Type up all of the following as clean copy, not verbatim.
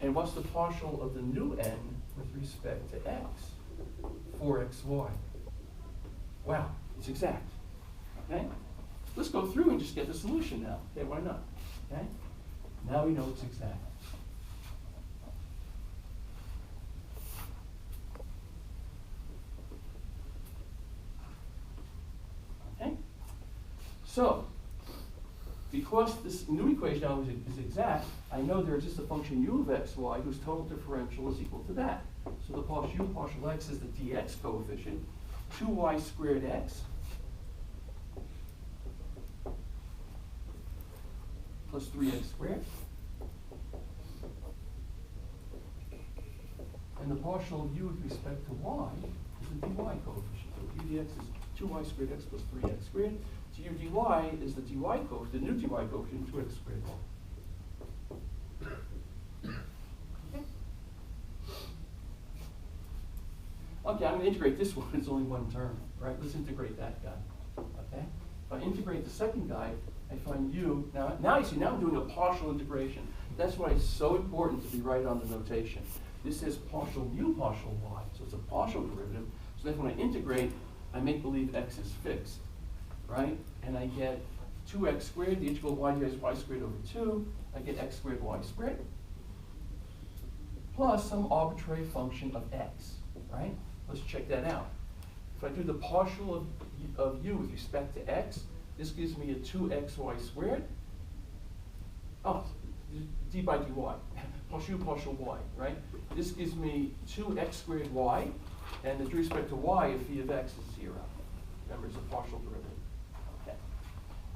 And what's the partial of the new n with respect to x? 4xy. Wow, it's exact. Okay? Let's go through and just get the solution now. Okay, why not? Okay? Now we know it's exact. Okay? So, because this new equation now is exact, I know there exists a function u of xy whose total differential is equal to that. So the partial u partial x is the dx coefficient, 2y squared x plus 3x squared. And the partial of u with respect to y is the dy coefficient. So u dx is 2y squared x plus 3x squared. So u dy is the dy coefficient, the new dy coefficient, 2x squared. Okay, I'm going to integrate this one. It's only one term, right? Let's integrate that guy. Okay? If I integrate the second guy, I find u. Now you see, now I'm doing a partial integration. That's why it's so important to be right on the notation. This is partial u partial y, so it's a partial derivative. So then when I integrate, I make believe x is fixed, right? And I get 2x squared, the integral y dy is y squared over 2. I get x squared y squared, plus some arbitrary function of x, right? Let's check that out. If I do the partial of u with respect to x, this gives me a 2xy squared. Oh, d by dy, partial u partial y, right? This gives me 2x squared y, and with respect to y, phi of x is 0. Remember, it's a partial derivative. Okay.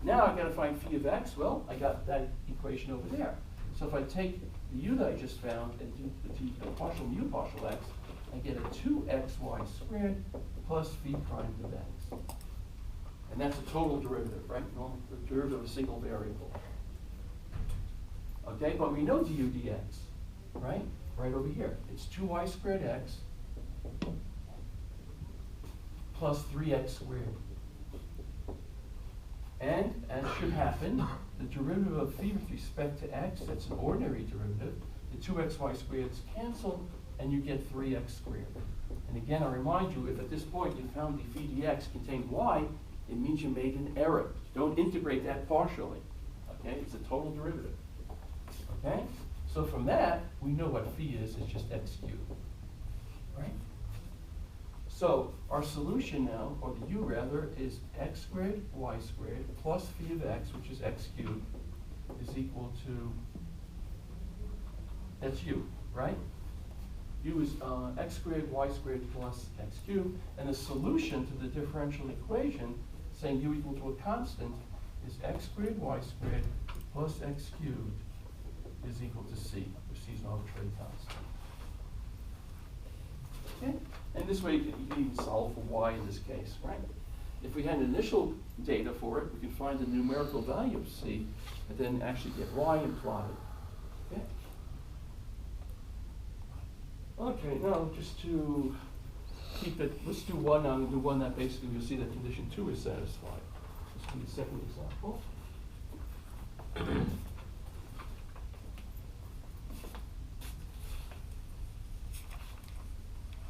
Now I've got to find phi of x. Well, I got that equation over there. So if I take the u that I just found and do the partial mu partial x, I get a 2xy squared plus phi prime of x. And that's a total derivative, right? Normal, the derivative of a single variable. Okay, but we know du dx, right? Right over here. It's 2y squared x plus 3x squared. And, as should happen, the derivative of phi with respect to x, that's an ordinary derivative. The 2xy squareds cancel, and you get 3x squared. And again, I remind you, if at this point you found the phi dx contained y, it means you made an error. Don't integrate that partially. Okay, it's a total derivative. Okay, so from that, we know what phi is. It's just x cubed, right? So our solution now, or the u rather, is x squared y squared plus phi of x, which is x cubed, is equal to, that's u, right? U is x squared y squared plus x cubed, and the solution to the differential equation, saying u equal to a constant, is x squared y squared plus x cubed is equal to c, where c is an arbitrary constant. Okay? And this way you can even solve for y in this case, right? If we had initial data for it, we can find the numerical value of c, and then actually get y and plot it. Okay? Okay, now just to keep it, let's do one. I'm going to do one that basically you'll see that condition 2 is satisfied. Let's do the second example.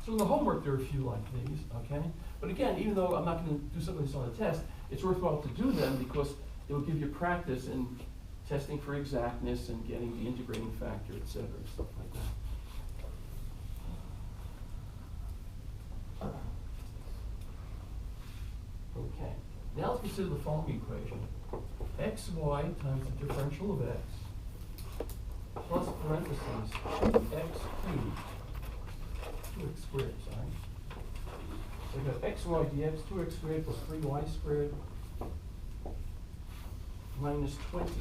So in the homework, there are a few like these, okay? But again, even though I'm not going to do something that's on a test, it's worthwhile to do them because it will give you practice in testing for exactness and getting the integrating factor, et cetera, stuff like that. Okay, now let's consider the following equation. xy times the differential of x plus parentheses 2x cubed, 2x squared, sorry. So we got xy dx, 2x squared plus 3y squared minus 20.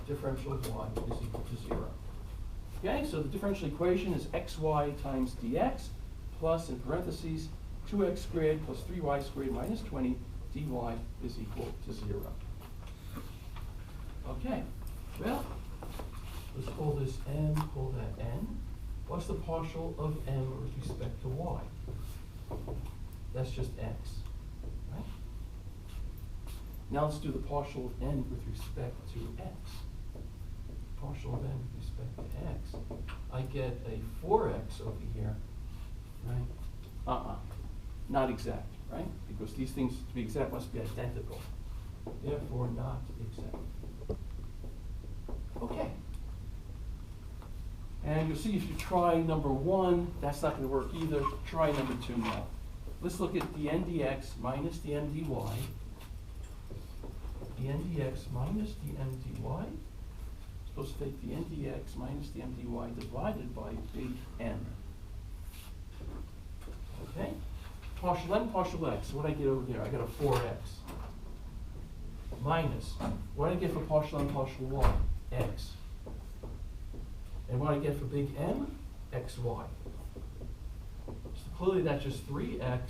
Differential of y is equal to 0. Okay, so the differential equation is xy times dx plus, in parentheses, 2x squared plus 3y squared minus 20 dy is equal to 0. Okay, well, let's call this m, call that n. What's the partial of m with respect to y? That's just x, right? Now let's do the partial of n with respect to x. Partial of n with respect to x get a 4x over here, right? Not exact, right? Because these things, to be exact, must be identical. Therefore, not exact. Okay. And you'll see if you try number 1, that's not going to work either. Try number 2 now. Let's look at the n dx minus the m dy. The n dx minus the m dy. Supposed to take the n dx minus the m dy divided by big N. Okay? Partial n, partial x. What do I get over there? I got a 4x. Minus, what do I get for partial n, partial y? X. And what do I get for big M? XY. So clearly that's just 3x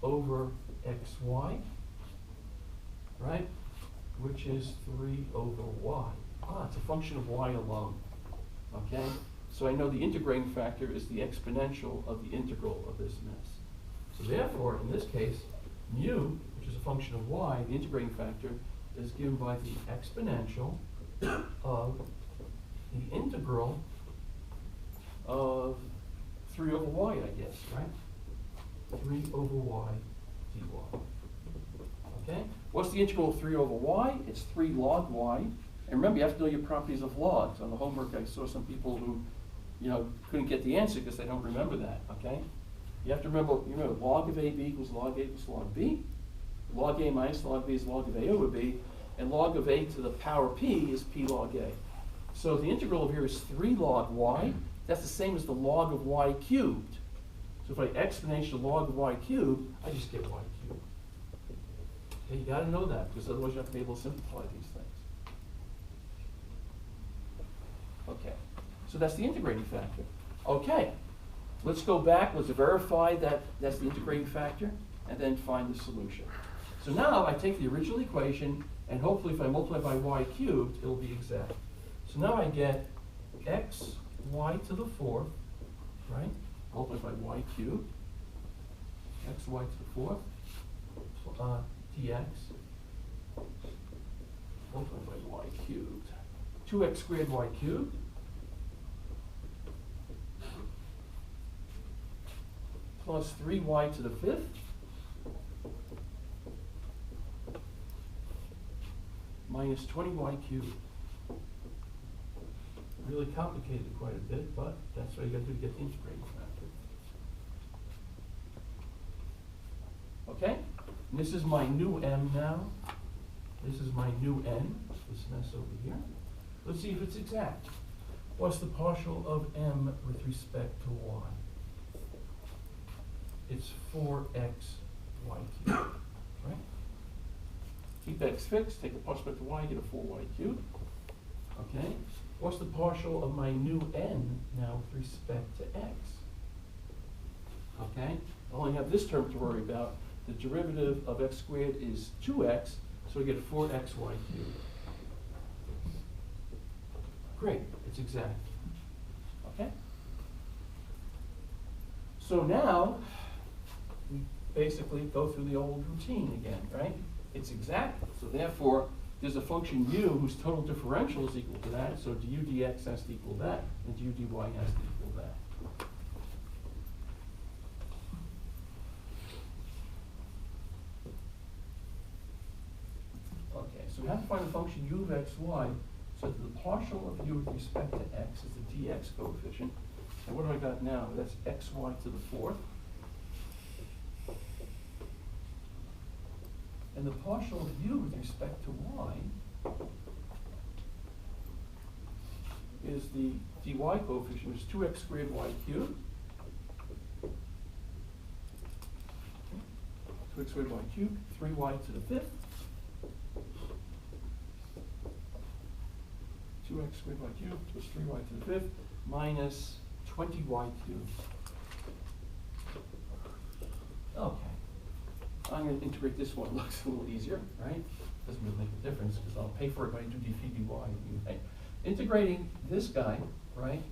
over xy, right? Which is 3 over y. It's a function of y alone, okay? So I know the integrating factor is the exponential of the integral of this mess. So therefore, in this case, mu, which is a function of y, the integrating factor, is given by the exponential of the integral of 3 over y, I guess, right? 3 over y dy. Okay? What's the integral of 3 over y? It's 3 log y. And remember, you have to know your properties of logs. On the homework, I saw some people who, couldn't get the answer because they don't remember that, okay? You have to remember, log of AB equals log A plus log B. Log A minus log B is log of A over B. And log of A to the power P is P log A. So the integral of here is 3 log y. That's the same as the log of y cubed. So if I exponentiate log of y cubed, I just get y cubed. Okay, you got to know that, because otherwise you have to be able to simplify these things. Okay, so that's the integrating factor. Okay, let's go back. Let's verify that that's the integrating factor, and then find the solution. So now I take the original equation, and hopefully if I multiply by y cubed, it'll be exact. So now I get x y to the 4th, right? Multiply by y cubed, x y to the 4th, dx, multiplied by y cubed. 2x squared y cubed plus 3y to the 5th minus 20y cubed. Really complicated quite a bit, but that's what you got to do to get the integrating factor. Okay? And this is my new m now. This is my new n, this mess over here. Let's see if it's exact. What's the partial of m with respect to y? It's 4x y cubed, right? Keep x fixed, take the partial with respect to y, get a 4y cubed. Okay? What's the partial of my new n now with respect to x? Okay? I only have this term to worry about. The derivative of x squared is 2x, so we get 4xy cubed. Great, it's exact. Okay? So now, we basically go through the old routine again, right? It's exact, so therefore, there's a function u whose total differential is equal to that, so du dx has to equal that, and du dy has to equal that. Okay, so we have to find the function u of xy, so that the partial of u with respect to x is the dx coefficient. And what do I got now? That's xy to the 4th. And the partial of u with respect to y is the dy coefficient, which is 2x squared y cubed. 2x squared y cubed, 3y to the 5th. 2x squared y cubed plus 3y to the 5th minus 20y cubed. Okay. I'm going to integrate this one. It looks a little easier, right? Doesn't really make a difference because I'll pay for it by do dphi dy. Okay. Integrating this guy, right?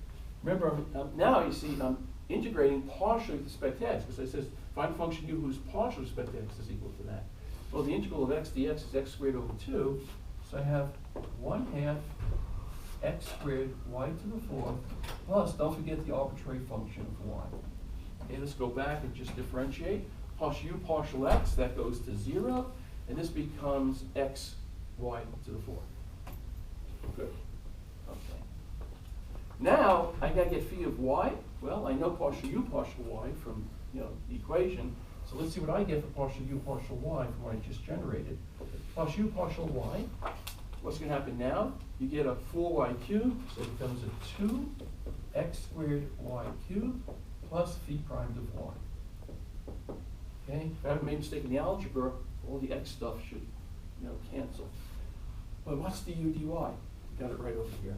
Remember, now you see I'm integrating partially with respect to x because it says find a function u whose partial with respect to x is equal to that. Well, the integral of x dx is x squared over 2, so I have 1/2 x squared y to the fourth, plus, don't forget the arbitrary function of y. Okay, let's go back and just differentiate. Partial u, partial x, that goes to 0, and this becomes x y to the fourth. Good. Okay. Now, I gotta get phi of y. Well, I know partial u, partial y from, the equation. So let's see what I get for partial u, partial y from what I just generated. Partial u, partial y. What's gonna happen now? You get a 4y cubed, so it becomes a 2x squared y cubed plus phi primed of y. Okay, if I haven't made a mistake in the algebra, all the x stuff should, cancel. But what's the u dy? Got it right over here.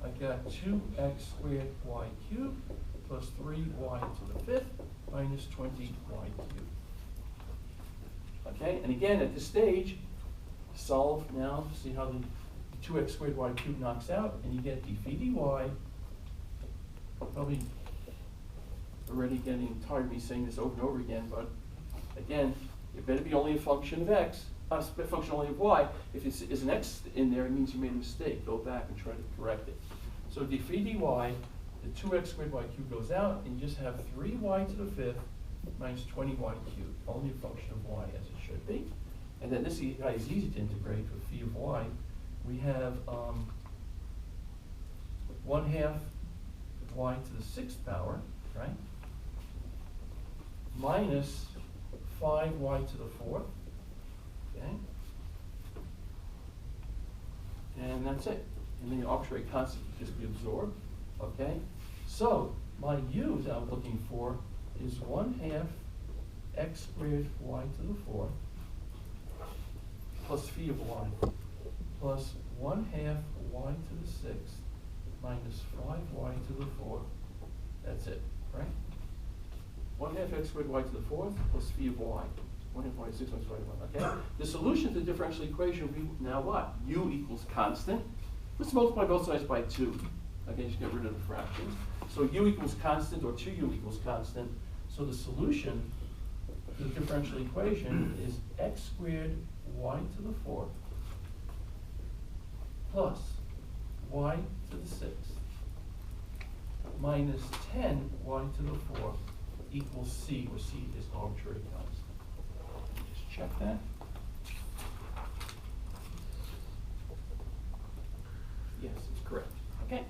I got 2x squared y cubed plus 3y to the fifth minus 20y cubed. Okay, and again, at this stage, solve now, see how the 2x squared y cubed knocks out, and you get d phi dy. Probably already getting tired of me saying this over and over again, but again, it better be only a function of x, a function only of y. If it's an x in there, it means you made a mistake. Go back and try to correct it. So d phi dy, the 2x squared y cubed goes out, and you just have 3y to the fifth minus 20y cubed, only a function of y as it should be. And then this guy is easy to integrate with phi of y. We have 1/2 y to the sixth power, right? Minus 5y to the fourth, okay? And that's it. And then your arbitrary constant can just be absorbed, okay? So my u that I'm looking for is 1/2 x squared y to the fourth plus phi of y plus 1/2 y to the sixth minus 5y to the fourth. That's it, right? 1/2 x squared y to the fourth plus phi of y. 1/2 y to the sixth minus 5y. Okay? The solution to the differential equation will be now what? U equals constant. Let's multiply both sides by 2. Okay, just get rid of the fractions. So u equals constant, or 2u equals constant. So the solution to the differential equation is x squared y to the fourth plus y to the sixth minus 10y to the fourth equals c, where c is arbitrary constant. Just check that. Yes, it's correct. Okay.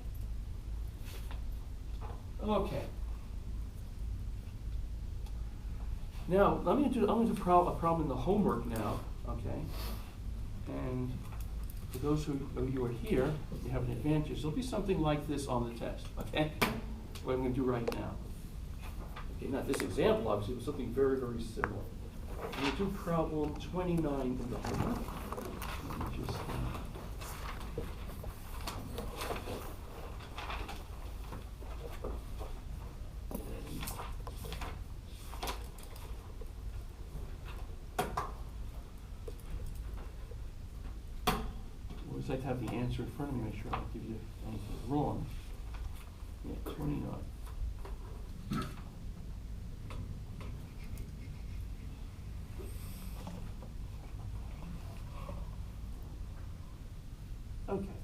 Okay. Now, I'm going to do a problem in the homework now, okay? And for those of you who are here, you have an advantage. There'll be something like this on the test, okay? What I'm going to do right now. Okay, not this example, obviously, but something very, very similar. I'm going to do problem 29 in the homework. Let me just, I like to have the answer in front of me, make sure I don't give you anything wrong. Yeah, 29. Okay.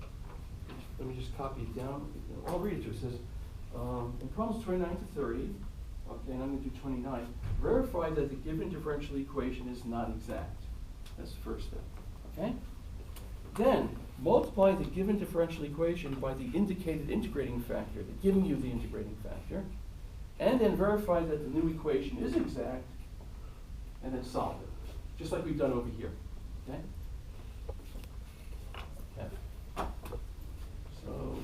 Let me just copy it down. I'll read it to you. It says, in problems 29 to 30, okay, and I'm going to do 29, verify that the given differential equation is not exact. That's the first step, okay? Then, multiply the given differential equation by the indicated integrating factor, giving you the integrating factor, and then verify that the new equation is exact, and then solve it, just like we've done over here, okay? Okay. So,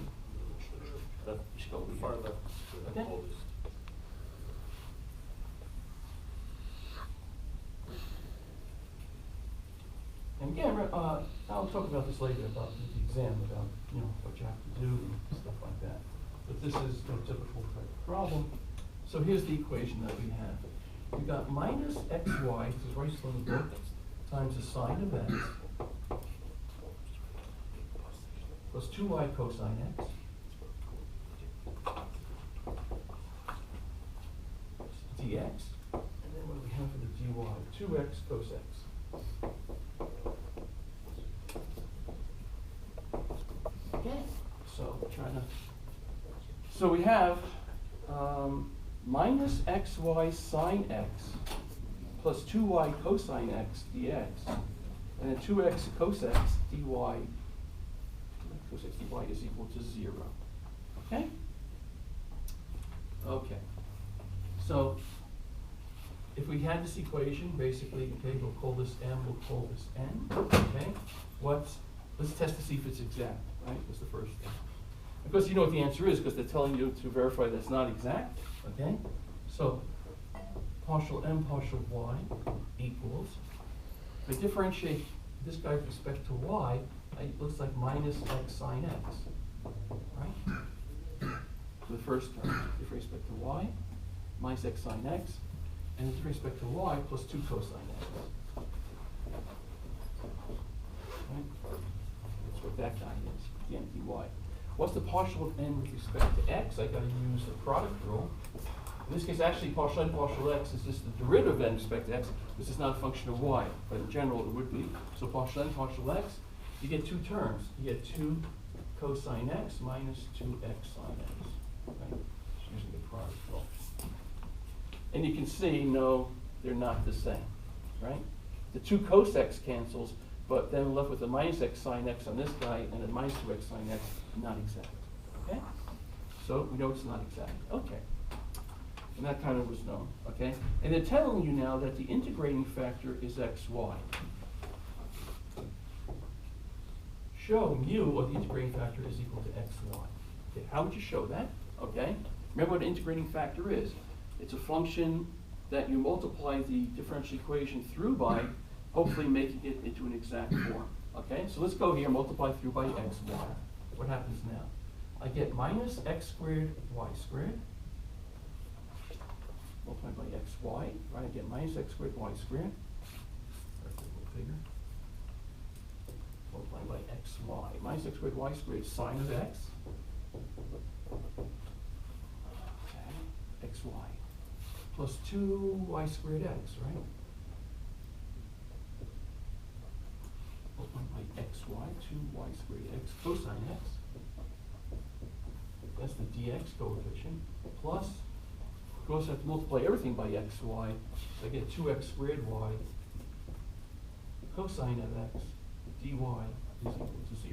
you should go over here. Far left. Okay. And again, I'll talk about this later about the exam, about what you have to do and stuff like that. But this is a typical type of problem. So here's the equation that we have. We've got minus xy, this is right from the book, times the sine of x, plus 2y cosine x, dx, and then what do we have for the dy? 2x cos x. Okay, So so we have minus xy sine x plus 2y cosine x dx, and then 2x cos x dy, cos x dy is equal to 0. Okay? Okay. So if we had this equation, basically, okay, we'll call this m, we'll call this n. Okay? Let's test to see if it's exact, right? That's the first thing. Of course, you know what the answer is because they're telling you to verify that it's not exact. Okay? So partial m partial y equals, if I differentiate this guy with respect to y, it looks like minus x sine x, right? So the first term, with respect to y, minus x sine x, and with respect to y, plus 2 cosine x. Right? That's what that guy is, the empty y. What's the partial of n with respect to x? I got to use the product rule. In this case, actually, partial n partial x is just the derivative of n with respect to x. This is not a function of y, but in general it would be. So partial n partial x, you get two terms. You get 2 cosine x minus 2x sine x. Right? Just using the product rule. And you can see, no, they're not the same, right? The 2 cos x cancels, but then we're left with a minus x sine x on this guy and a minus 2x sine x, not exact. Okay? So we know it's not exact. Okay. And that kind of was known. Okay? And they're telling you now that the integrating factor is xy. Show mu, or the integrating factor, is equal to xy. Okay, how would you show that? Okay? Remember what an integrating factor is. It's a function that you multiply the differential equation through by, hopefully making it into an exact form. Okay, so let's go here, multiply through by xy. What happens now? I get minus x squared y squared, multiplied by xy, right? I get minus x squared y squared, multiplied by xy. Minus x squared y squared sine of x, okay, xy, plus 2y squared x, right? Multiplied by xy, 2y squared x cosine x. That's the dx coefficient. Plus, we also have to multiply everything by xy. So I get 2x squared y cosine of x dy is equal to 0.